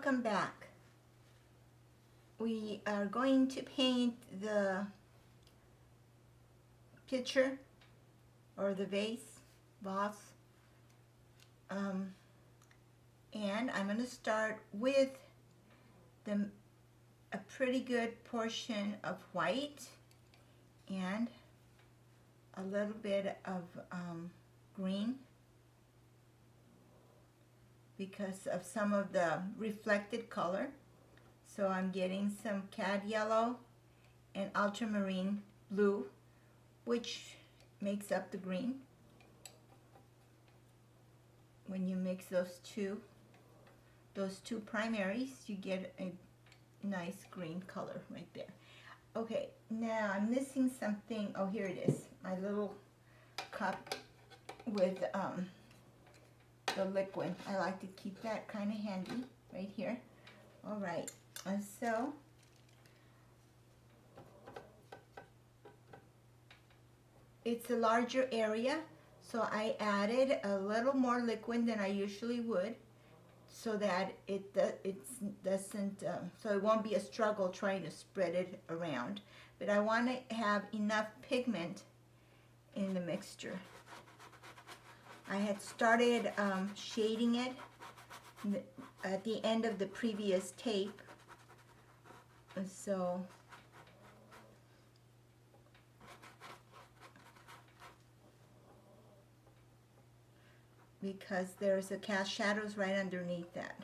welcome back. We are going to paint the picture or the vase. And I'm going to start with a pretty good portion of white and a little bit of green because of some of the reflected color. So I'm getting some cad yellow and ultramarine blue, which makes up the green. When you mix those two primaries, you get a nice green color right there. Okay, now I'm missing something. Oh, here it is. My little cup with the liquid. I like to keep that kind of handy right here. All right, and so it's a larger area, so I added a little more liquid than I usually would, so that it doesn't, so it won't be a struggle trying to spread it around. But I want to have enough pigment in the mixture. I had started shading it at the end of the previous tape, so because there's a cast shadows right underneath that.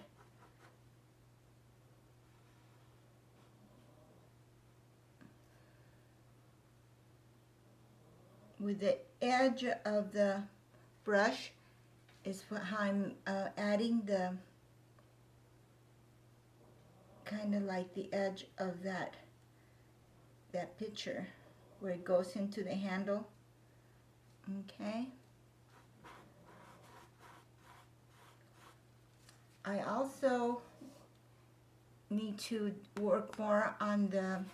With the edge of the brush is how I'm adding the kind of like the edge of that picture where it goes into the handle. Okay. I also need to work more on the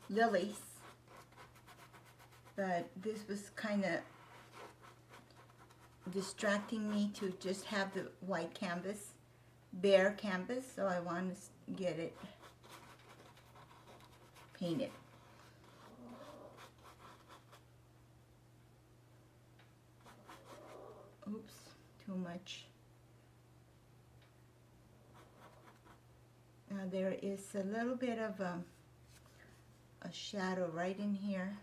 lilies, but this was kind of distracting me to just have the white canvas, bare canvas, so I want to get it painted. Oops, too much. Now there is a little bit of a shadow right in here,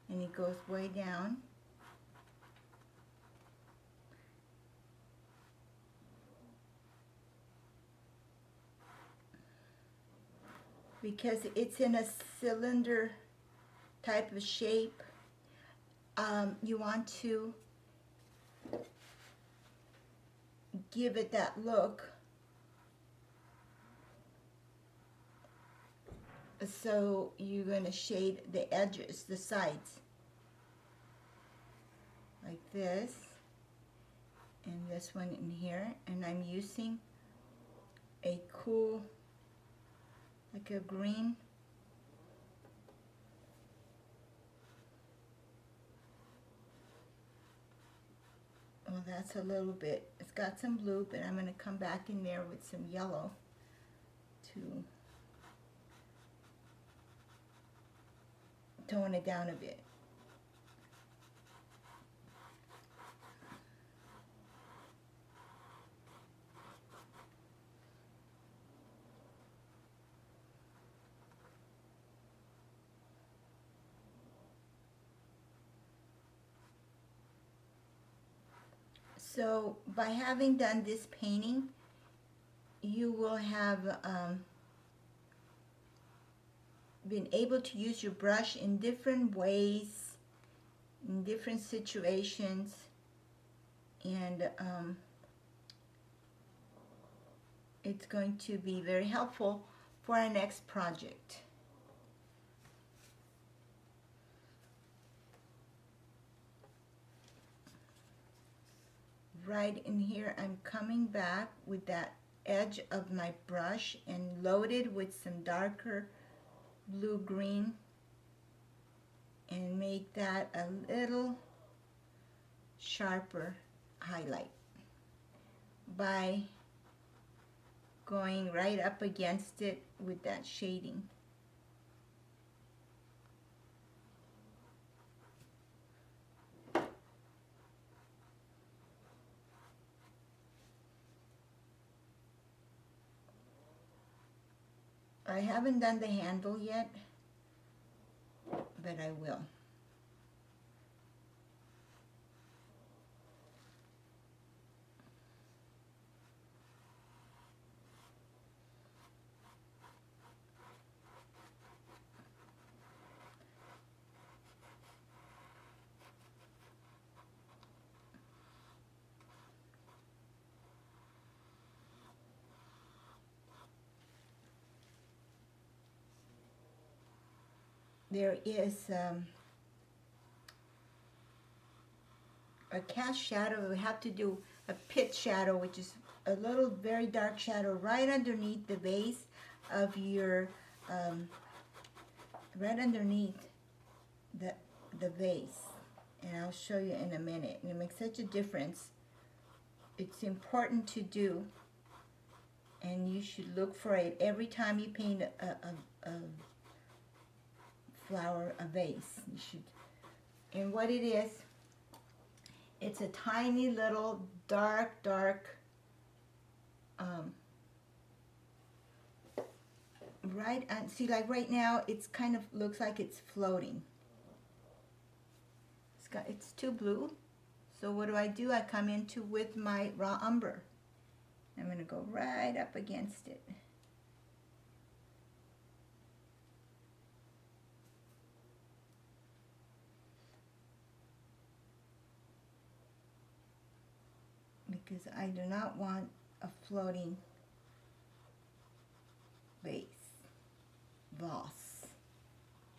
and it goes way down. Because it's in a cylinder type of shape, you want to give it that look. So you're going to shade the edges, the sides, like this, and this one in here. And I'm using a cool, like a green. Well, that's a little bit, it's got some blue, but I'm going to come back in there with some yellow to tone it down a bit. So by having done this painting, you will have been able to use your brush in different ways, in different situations, and it's going to be very helpful for our next project. Right in here, I'm coming back with that edge of my brush and loaded with some darker blue-green, and make that a little sharper highlight by going right up against it with that shading. I haven't done the handle yet, but I will. There is a cast shadow. We have to do a pit shadow, which is a little very dark shadow right underneath the base of your, right underneath the vase. And I'll show you in a minute. And it makes such a difference. It's important to do, and you should look for it every time you paint a flower, a vase. You should. And what it is, it's a tiny little dark right on, see, like right now it's kind of looks like it's floating. It's too blue. So what do? I come into with my raw umber. I'm going to go right up against it. Because I do not want a floating vase,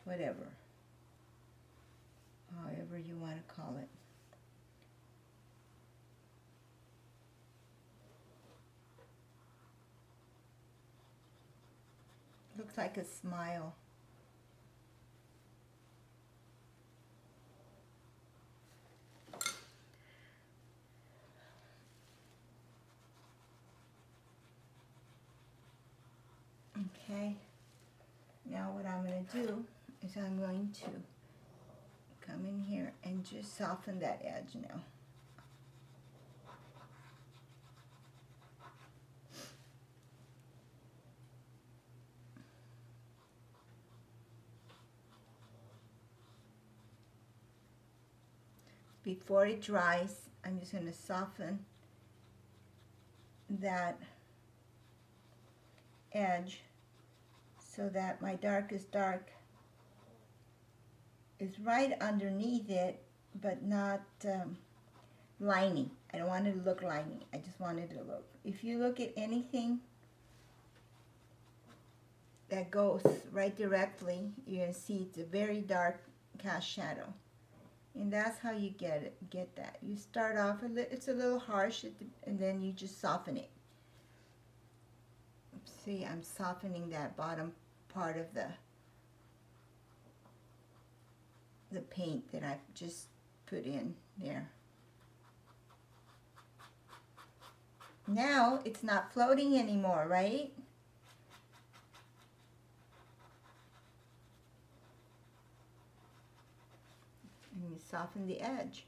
whatever, however you want to call it. Looks like a smile. Okay, now what I'm going to do is I'm going to come in here and just soften that edge now. Before it dries, I'm just going to soften that edge so that my darkest dark is right underneath it, but not liney. I don't want it to look liney. I just want it to look. If you look at anything that goes right directly, you're going to see it's a very dark cast shadow. And that's how you get that. You start off, it's a little harsh, and then you just soften it. See, I'm softening that bottom part of the paint that I've just put in there. Now it's not floating anymore, right? And you soften the edge.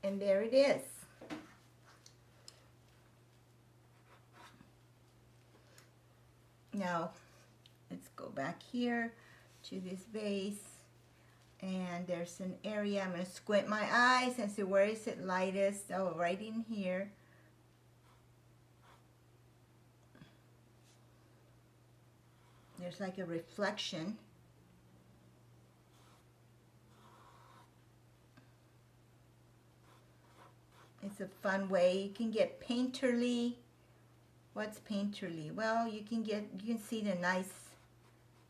And there it is. Now, let's go back here to this vase. And there's an area. I'm going to squint my eyes and see where is it lightest. Oh, right in here. There's like a reflection. It's a fun way. You can get painterly. What's painterly? Well, you can see the nice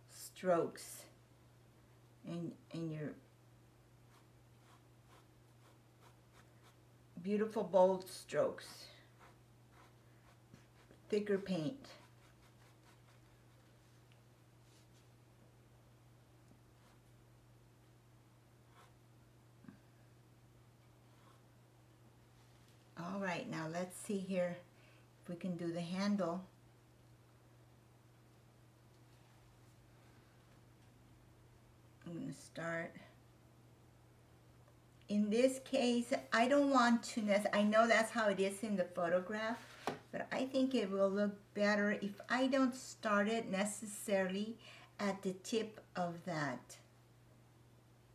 strokes. and your beautiful bold strokes, thicker paint. All right, now let's see here if we can do the handle. I'm going to start. In this case, I don't want to I know that's how it is in the photograph, but I think it will look better if I don't start it necessarily at the tip of that.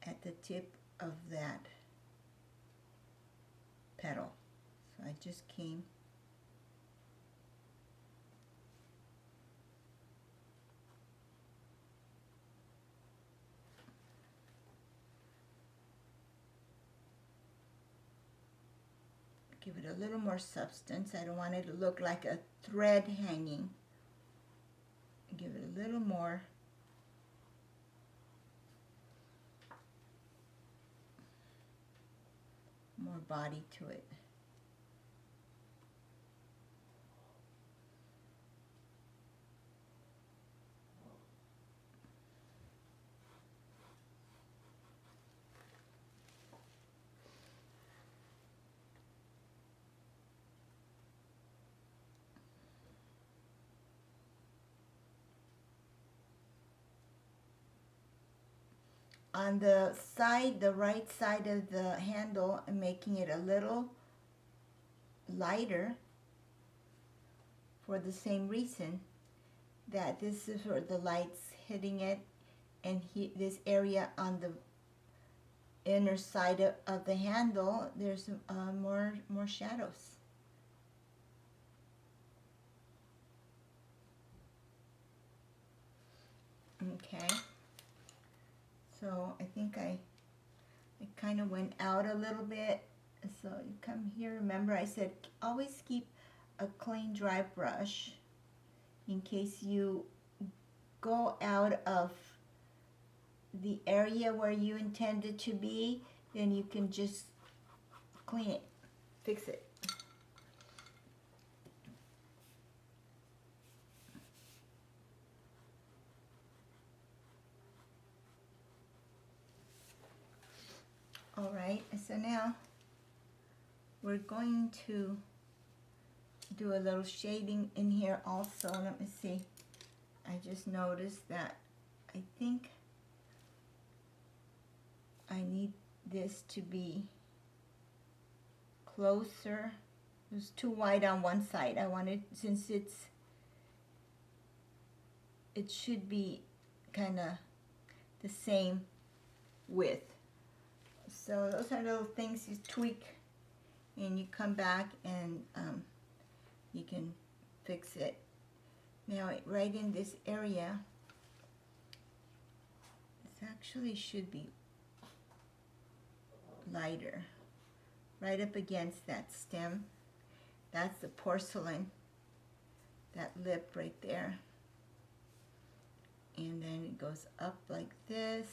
At the tip of that petal. So I just came. Give it a little more substance. I don't want it to look like a thread hanging. Give it a little more. More body to it. On the side, the right side of the handle, I'm making it a little lighter for the same reason that this is where the light's hitting it, and this area on the inner side of the handle, there's more shadows. Okay. So I think I kind of went out a little bit. So you come here. Remember I said always keep a clean dry brush in case you go out of the area where you intended to be, then you can just clean it, fix it. All right, so now we're going to do a little shading in here also. Let me see. I just noticed that I think I need this to be closer. It was too wide on one side. I wanted, since it should be kind of the same width. So those are little things you tweak, and you come back and you can fix it. Now right in this area, this actually should be lighter. Right up against that stem. That's the porcelain, that lip right there. And then it goes up like this.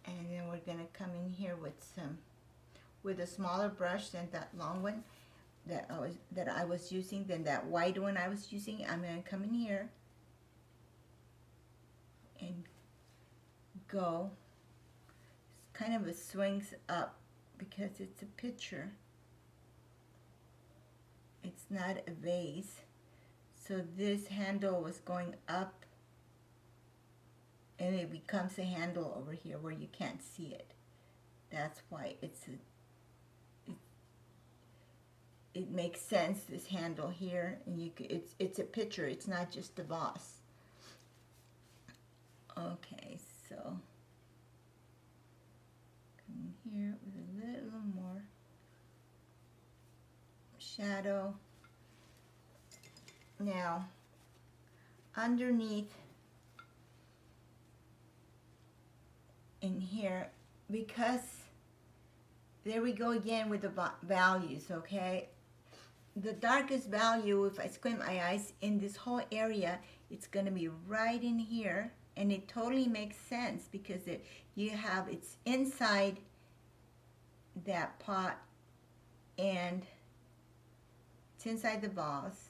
And then we're going to come in here with a smaller brush than that long one that I was using, than that white one I was using. I'm going to come in here and go. It's kind of a swings up because it's a picture. It's not a vase. So this handle was going up, and it becomes a handle over here where you can't see it. That's why it makes sense, this handle here, and it's a picture. It's not just a vase. Okay, so come in here with a little more shadow. Now, underneath in here, because there we go again with the values, okay? the darkest value, if I squint my eyes in this whole area, it's going to be right in here. And it totally makes sense because it's inside that pot, and it's inside the vase,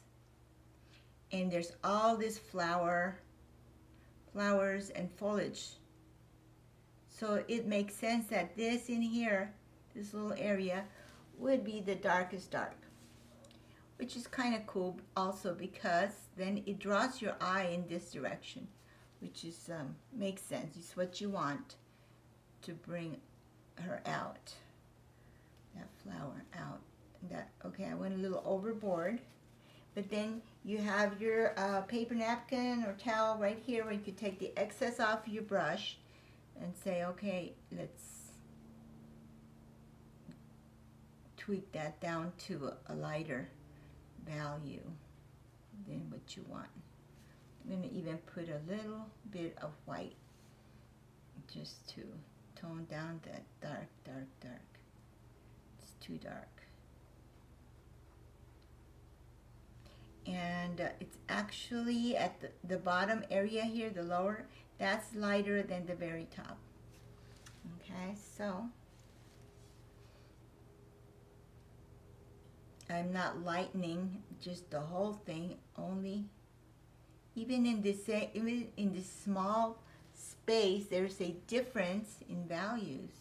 and there's all this flowers and foliage. So it makes sense that this in here, this little area, would be the darkest dark, which is kind of cool also because then it draws your eye in this direction, which is makes sense. It's what you want to bring her out, that flower out. Okay, I went a little overboard, but then you have your paper napkin or towel right here where you could take the excess off your brush and say, okay, let's tweak that down to a lighter value than what you want. I'm going to even put a little bit of white just to tone down that dark. It's too dark. And it's actually at the bottom area here, the lower, that's lighter than the very top. Okay, so I'm not lightening just the whole thing, only even in this small space, there's a difference in values.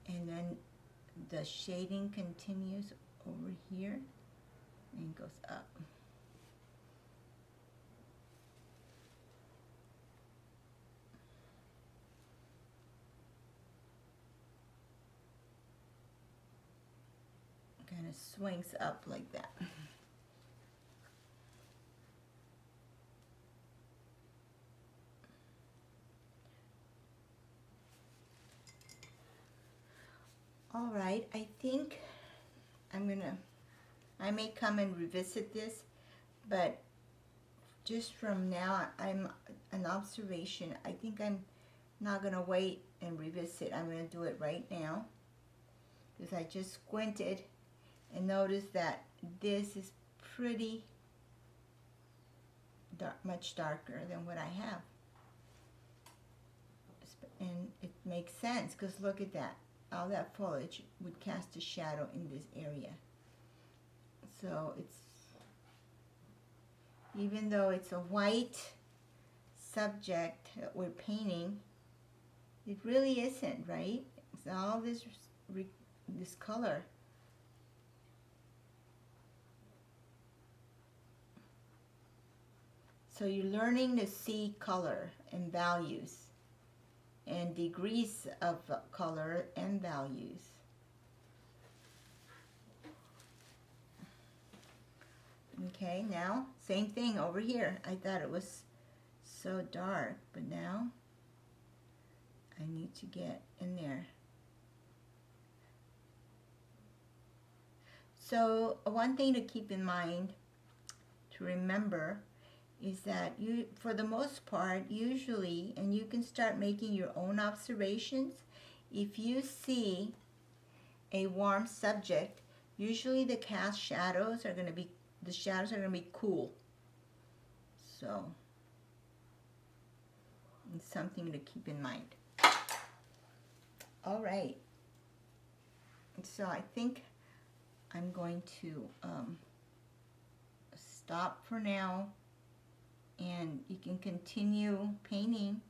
And then the shading continues over here and goes up. Kind of swings up like that. All right, I think I may come and revisit this, but just from now, I'm an observation. I think I'm not gonna wait and revisit. I'm gonna do it right now because I just squinted and noticed that this is pretty dark, much darker than what I have. And it makes sense because look at that. All that foliage would cast a shadow in this area. So it's, even though it's a white subject that we're painting, it really isn't, right? It's all this color. So you're learning to see color and values and degrees of color and values. Okay, now same thing over here. I thought it was so dark, but now I need to get in there. So one thing to keep in mind, to remember, is that you, for the most part, usually, and you can start making your own observations, if you see a warm subject, usually the cast shadows are going to be, the shadows are going to be cool. So, it's something to keep in mind. All right. So I think I'm going to stop for now. And you can continue painting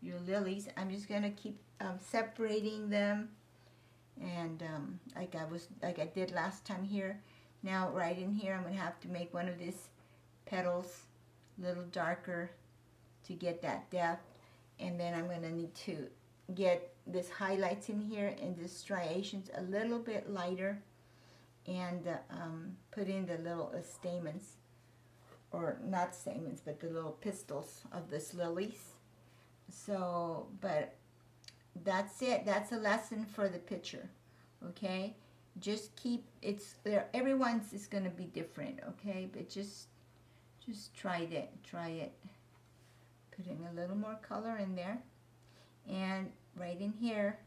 your lilies. I'm just going to keep separating them, and like I did last time here. Now right in here, I'm going to have to make one of these petals a little darker to get that depth, and then I'm going to need to get this highlights in here and the striations a little bit lighter, and put in the little stamens. Or not stamens, but the little pistils of this lilies. So, but that's it. That's a lesson for the picture. Okay? Just keep, it's there. Everyone's is going to be different. Okay? But just try it. Try it. Putting a little more color in there. And right in here,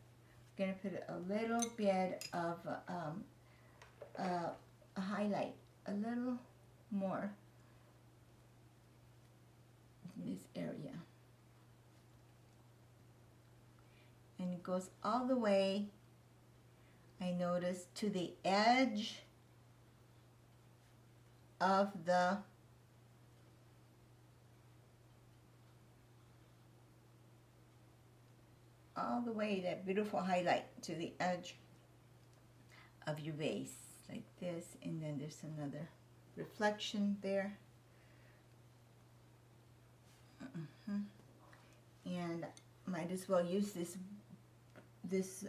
I'm going to put a little bit of a highlight, a little more in this area. And it goes all the way, I noticed, to the edge of the all the way, that beautiful highlight to the edge of your vase, like this. And then there's another reflection there. And might as well use this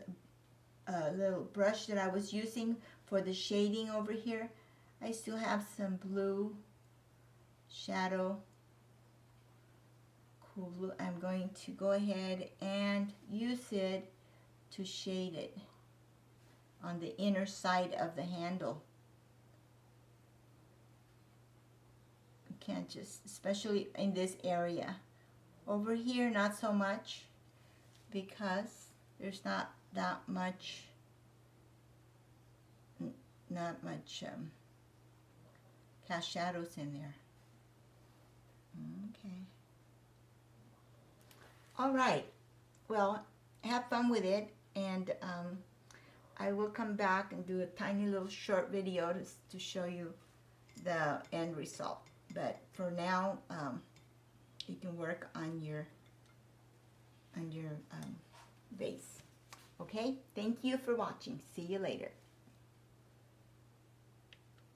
little brush that I was using for the shading over here. I still have some blue shadow, cool blue. I'm going to go ahead and use it to shade it on the inner side of the handle. You can't just, especially in this area. Over here, not so much, because there's not that much, cast shadows in there. Okay. All right. Well, have fun with it, and I will come back and do a tiny little short video to show you the end result. But for now, you can work on your vase. Okay? Thank you for watching. See you later.